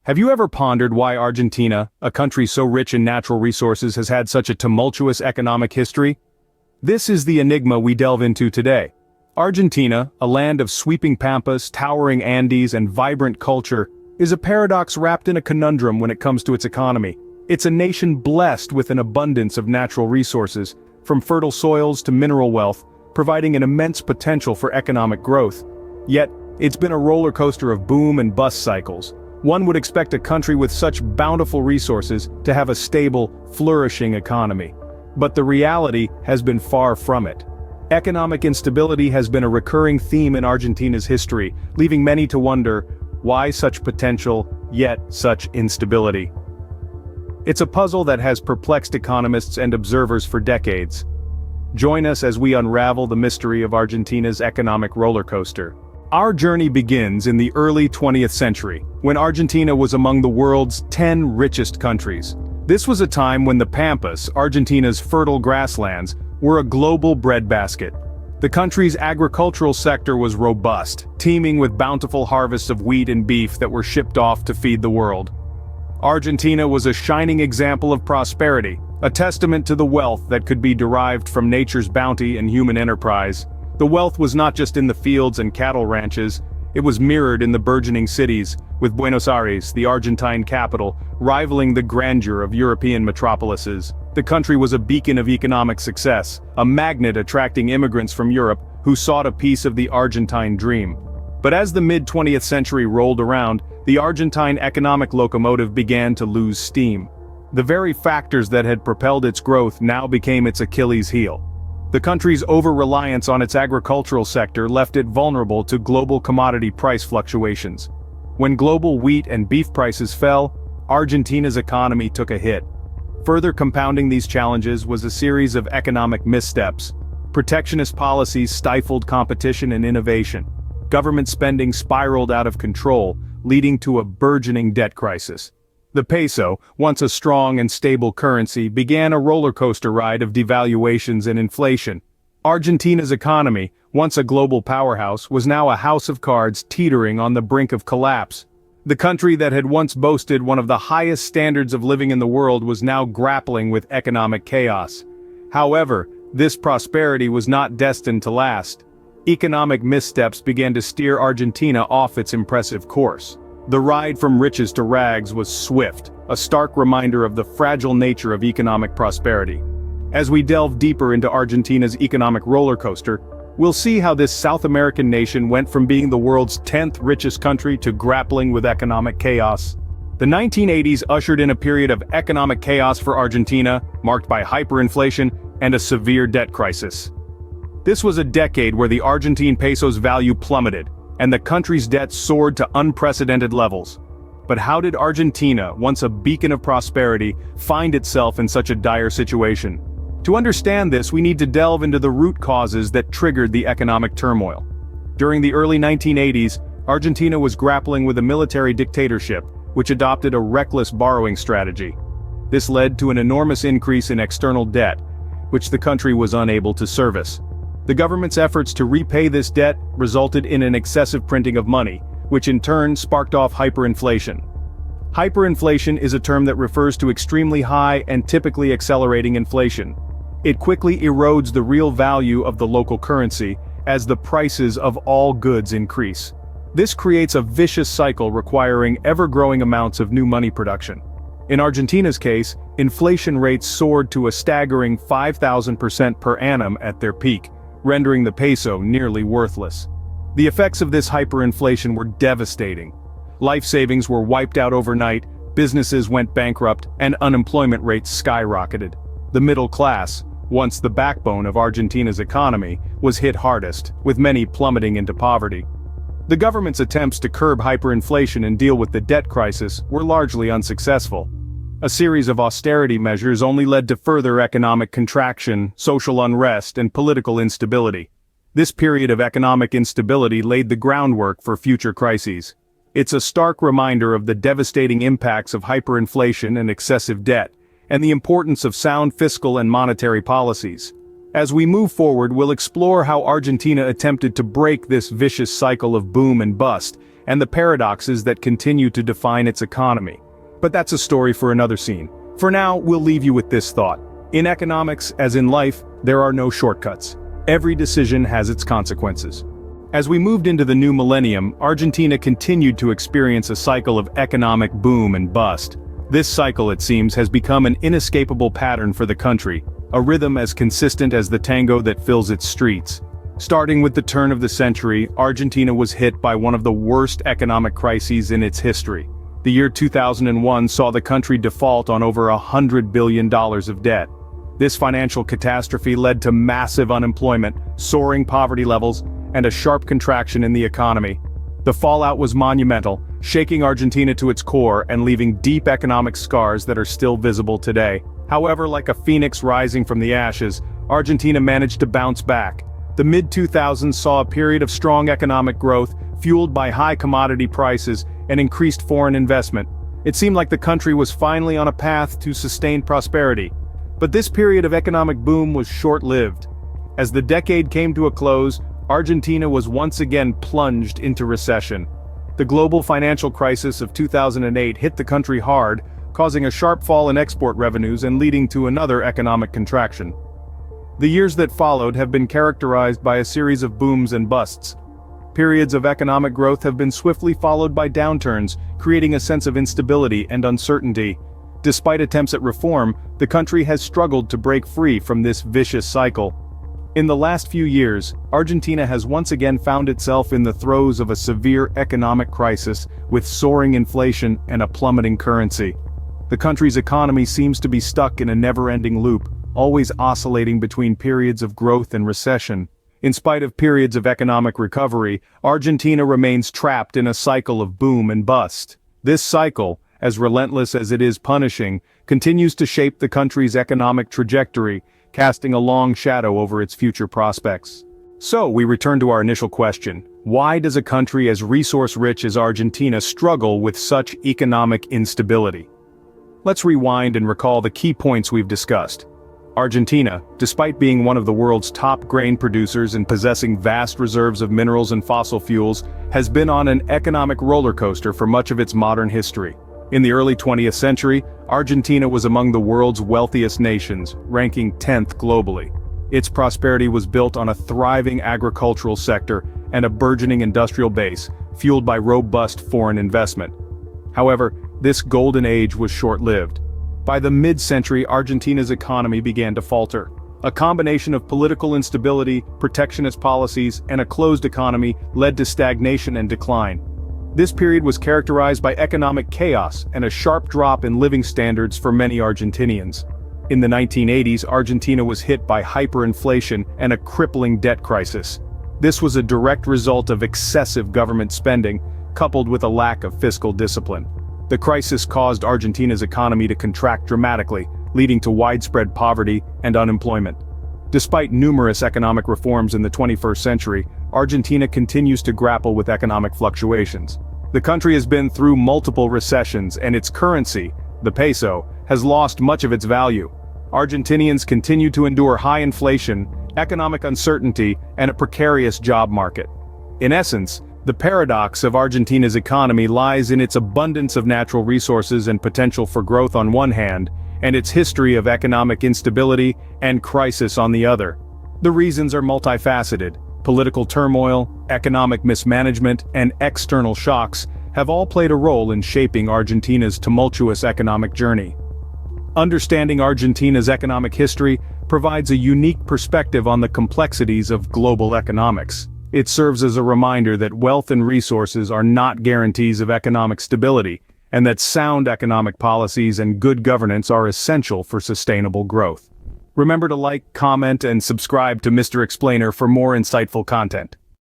Have you ever pondered why Argentina, a country so rich in natural resources, has had such a tumultuous economic history? This is the enigma we delve into today. Argentina, a land of sweeping pampas, towering Andes, and vibrant culture, is a paradox wrapped in a conundrum when it comes to its economy. It's a nation blessed with an abundance of natural resources, from fertile soils to mineral wealth, providing an immense potential for economic growth. Yet, it's been a roller coaster of boom and bust cycles. One would expect a country with such bountiful resources to have a stable, flourishing economy. But the reality has been far from it. Economic instability has been a recurring theme in Argentina's history, leaving many to wonder, why such potential, yet such instability? It's a puzzle that has perplexed economists and observers for decades. Join us as we unravel the mystery of Argentina's economic roller coaster. Our journey begins in the early 20th century, when Argentina was among the world's 10 richest countries. This was a time when the Pampas, Argentina's fertile grasslands, were a global breadbasket. The country's agricultural sector was robust, teeming with bountiful harvests of wheat and beef that were shipped off to feed the world. Argentina was a shining example of prosperity, a testament to the wealth that could be derived from nature's bounty and human enterprise. The wealth was not just in the fields and cattle ranches, it was mirrored in the burgeoning cities, with Buenos Aires, the Argentine capital, rivaling the grandeur of European metropolises. The country was a beacon of economic success, a magnet attracting immigrants from Europe who sought a piece of the Argentine dream. But as the mid-20th century rolled around, the Argentine economic locomotive began to lose steam. The very factors that had propelled its growth now became its Achilles heel. The country's over-reliance on its agricultural sector left it vulnerable to global commodity price fluctuations. When global wheat and beef prices fell, Argentina's economy took a hit. Further compounding these challenges was a series of economic missteps. Protectionist policies stifled competition and innovation. Government spending spiraled out of control, leading to a burgeoning debt crisis. The peso, once a strong and stable currency, began a roller coaster ride of devaluations and inflation. Argentina's economy, once a global powerhouse, was now a house of cards teetering on the brink of collapse. The country that had once boasted one of the highest standards of living in the world was now grappling with economic chaos. However, this prosperity was not destined to last. Economic missteps began to steer Argentina off its impressive course. The ride from riches to rags was swift, a stark reminder of the fragile nature of economic prosperity. As we delve deeper into Argentina's economic roller coaster, we'll see how this South American nation went from being the world's 10th richest country to grappling with economic chaos. The 1980s ushered in a period of economic chaos for Argentina, marked by hyperinflation and a severe debt crisis. This was a decade where the Argentine peso's value plummeted, and the country's debt soared to unprecedented levels. But how did Argentina, once a beacon of prosperity, find itself in such a dire situation? To understand this, we need to delve into the root causes that triggered the economic turmoil. During the early 1980s, Argentina was grappling with a military dictatorship, which adopted a reckless borrowing strategy. This led to an enormous increase in external debt, which the country was unable to service. The government's efforts to repay this debt resulted in an excessive printing of money, which in turn sparked off hyperinflation. Hyperinflation is a term that refers to extremely high and typically accelerating inflation. It quickly erodes the real value of the local currency, as the prices of all goods increase. This creates a vicious cycle requiring ever-growing amounts of new money production. In Argentina's case, inflation rates soared to a staggering 5,000% per annum at their peak, rendering the peso nearly worthless. The effects of this hyperinflation were devastating. Life savings were wiped out overnight, businesses went bankrupt, and unemployment rates skyrocketed. The middle class, once the backbone of Argentina's economy, was hit hardest, with many plummeting into poverty. The government's attempts to curb hyperinflation and deal with the debt crisis were largely unsuccessful. A series of austerity measures only led to further economic contraction, social unrest, and political instability. This period of economic instability laid the groundwork for future crises. It's a stark reminder of the devastating impacts of hyperinflation and excessive debt, and the importance of sound fiscal and monetary policies. As we move forward, we'll explore how Argentina attempted to break this vicious cycle of boom and bust, and the paradoxes that continue to define its economy. But that's a story for another scene. For now, we'll leave you with this thought. In economics, as in life, there are no shortcuts. Every decision has its consequences. As we moved into the new millennium, Argentina continued to experience a cycle of economic boom and bust. This cycle, it seems, has become an inescapable pattern for the country, a rhythm as consistent as the tango that fills its streets. Starting with the turn of the century, Argentina was hit by one of the worst economic crises in its history. The year 2001 saw the country default on over $100 billion of debt. This financial catastrophe led to massive unemployment, soaring poverty levels, and a sharp contraction in the economy. The fallout was monumental, shaking Argentina to its core and leaving deep economic scars that are still visible today. However, like a phoenix rising from the ashes, Argentina managed to bounce back. The mid-2000s saw a period of strong economic growth, fueled by high commodity prices and increased foreign investment. It seemed like the country was finally on a path to sustained prosperity. But this period of economic boom was short-lived. As the decade came to a close, Argentina was once again plunged into recession. The global financial crisis of 2008 hit the country hard, causing a sharp fall in export revenues and leading to another economic contraction. The years that followed have been characterized by a series of booms and busts. Periods of economic growth have been swiftly followed by downturns, creating a sense of instability and uncertainty. Despite attempts at reform, the country has struggled to break free from this vicious cycle. In the last few years, Argentina has once again found itself in the throes of a severe economic crisis, with soaring inflation and a plummeting currency. The country's economy seems to be stuck in a never-ending loop, always oscillating between periods of growth and recession. In spite of periods of economic recovery, Argentina remains trapped in a cycle of boom and bust. This cycle, as relentless as it is punishing, continues to shape the country's economic trajectory, casting a long shadow over its future prospects. So, we return to our initial question. Why does a country as resource-rich as Argentina struggle with such economic instability? Let's rewind and recall the key points we've discussed. Argentina, despite being one of the world's top grain producers and possessing vast reserves of minerals and fossil fuels, has been on an economic roller coaster for much of its modern history. In the early 20th century, Argentina was among the world's wealthiest nations, ranking 10th globally. Its prosperity was built on a thriving agricultural sector and a burgeoning industrial base, fueled by robust foreign investment. However, this golden age was short-lived. By the mid-century, Argentina's economy began to falter. A combination of political instability, protectionist policies, and a closed economy led to stagnation and decline. This period was characterized by economic chaos and a sharp drop in living standards for many Argentinians. In the 1980s, Argentina was hit by hyperinflation and a crippling debt crisis. This was a direct result of excessive government spending, coupled with a lack of fiscal discipline. The crisis caused Argentina's economy to contract dramatically, leading to widespread poverty and unemployment. Despite numerous economic reforms in the 21st century, Argentina continues to grapple with economic fluctuations. The country has been through multiple recessions, and its currency, the peso, has lost much of its value. Argentinians continue to endure high inflation, economic uncertainty, and a precarious job market. In essence, the paradox of Argentina's economy lies in its abundance of natural resources and potential for growth on one hand, and its history of economic instability and crisis on the other. The reasons are multifaceted. Political turmoil, economic mismanagement, and external shocks have all played a role in shaping Argentina's tumultuous economic journey. Understanding Argentina's economic history provides a unique perspective on the complexities of global economics. It serves as a reminder that wealth and resources are not guarantees of economic stability, and that sound economic policies and good governance are essential for sustainable growth. Remember to like, comment, and subscribe to Mr. Explainer for more insightful content.